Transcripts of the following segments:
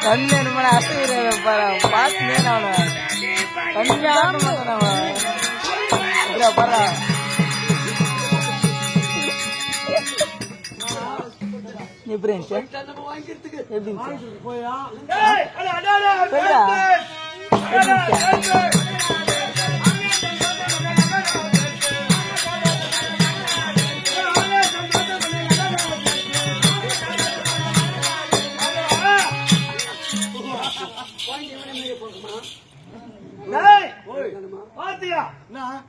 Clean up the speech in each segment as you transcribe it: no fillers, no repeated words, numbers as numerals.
கண்ணு என்ன அசைகிற பாரு பார்த்துனே அவன கண்ணு ஆட மாட்டான் பாரு எப்படி பாத்தியா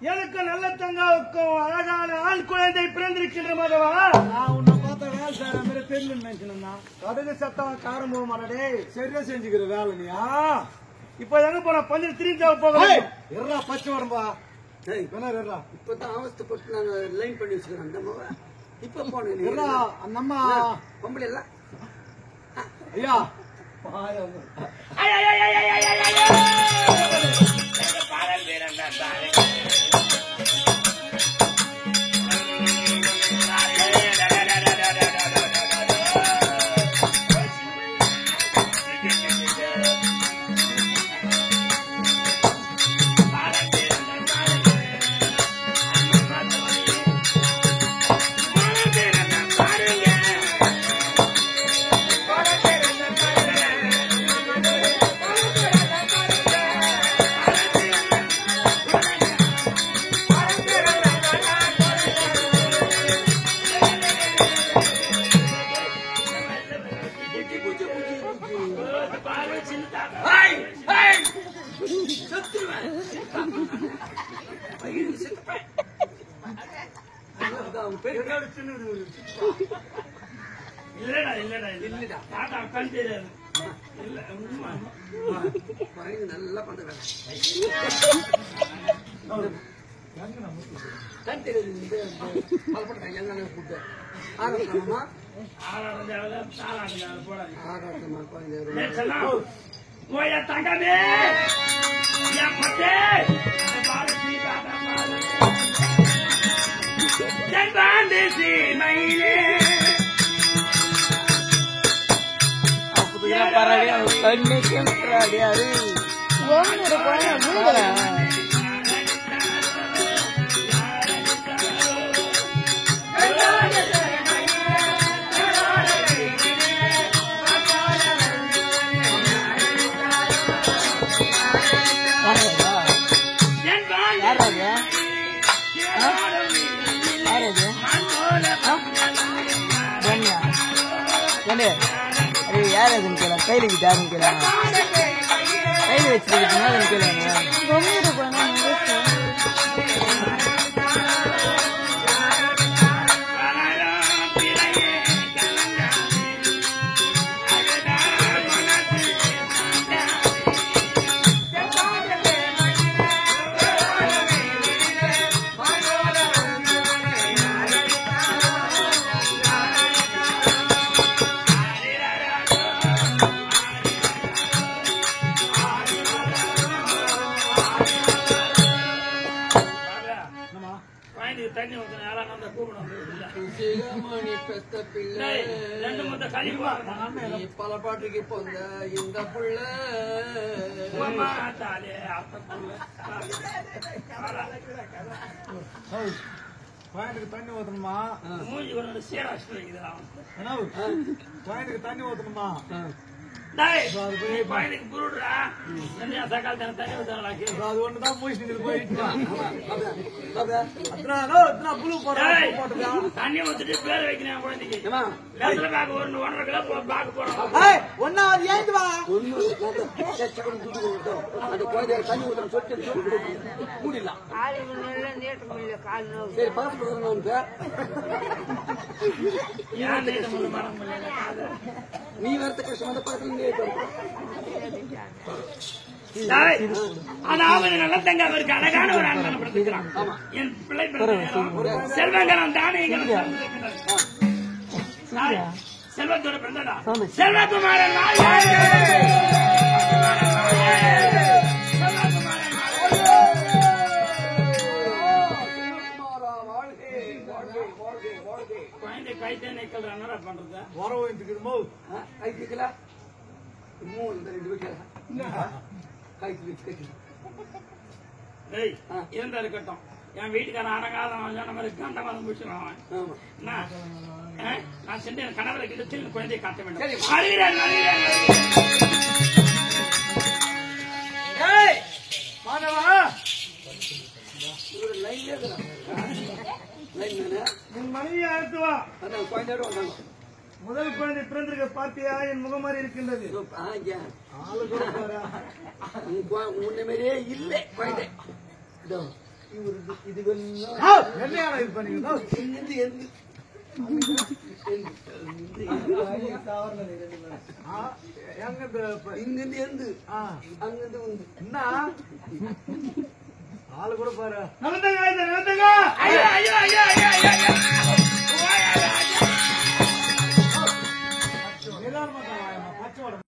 எனக்கு நல்ல தங்காவுக்கும் அழகான ஆண் குழந்தை பிறந்திருக்கின்ற மாதவா நான் உன்னை பார்த்தா வேலை செய்யற மாதிரி தெரியல நினைச்சேன்னா கடுகு சத்தம் காரம் போக மாட்டே சரியா செஞ்சுக்கிற வேலை நீயா இப்ப எங்க போன பஞ்சு திரும்பி போக எறா பச்சை வரம்பா இப்பதான் அவஸ்தைப்பட்டு நாங்க லைன் பண்ணி வச்சுக்கிறோம் அந்த அம்மாவை இப்ப போனேன் அந்த அம்மா பொம்பளை இல்ல ஐயா நல்லா பண்ற தங்கமே கண்ணு கேட்கிறாடி அது யார் அதுன்னு கேட்கலாம் கையில கிட்டாருன்னு கேட்கலாம் கையில வச்சுருக்கீங்கன்னா அதுன்னு கேட்கலாங்க பல பாட்டுக்கு போந்த இந்த புள்ள கோயிலுக்கு தண்ணி ஊத்தணுமா கோயிலுக்கு தண்ணி ஊத்தணுமா அது ஒண்ணுதான் முடிச்சுட்டு போயிட்டு தண்ணி ஊத்துட்டு பேர் வைக்கிறேன் குழந்தைக்கு ஒன்றரை கிலோ பாக்கு போறோம் ஒன்னாவது ஏந்து வா அந்த குழந்தைய தண்ணி ஊத்துற சொல்லிட்டு மூடிடலாம் சரி பார்த்து நீ வரத்த கஷ்டம் பார்த்து நல்ல தங்க அவருக்கு அழகான ஒரு ஆண்மனை படுத்துக்கிறான் என் பிள்ளை செல்வங்கரம் தானியங்களும் செல்வத்தோட பிறந்தடா செல்வகுமாரன் வாழ்க குழந்தை கைத்தே நிக்கல் என்னடா பண்றது உறவு இருக்குமோ கை வைக்கல இன்னும் இந்த 2 வைக்கல கை வச்சு டேய் இருந்தா இருக்கட்டும் என் வீட்டுக்காரன் அடங்காதவன் சொன்ன மாதிரி கண்டவாதம் முடிச்சிருவான் என்ன நான் சென்று என் கணவரை கிட்ட குழந்தையை காட்ட வேண்டும் வருகிறேன் மாதவா என் மனைவியை அழைத்து வா. முதல் குழந்தை பிறந்திருக்க பார்த்தியா? என் முகமாரி இருக்கின்றது. ஆளு கூட பாரு. உன்னை மாதிரியே இல்லை குழந்தை. இது என்னையான இது பண்ணிக்கணும்? இங்கிருந்து எந்து அங்கிருந்து வந்து என்ன ஆளு கூட பாரு. நடந்துங்க நடந்துங்க. ஐயோ ஐயோ ஐயோ ஐயோ ஐயோ நிதானமா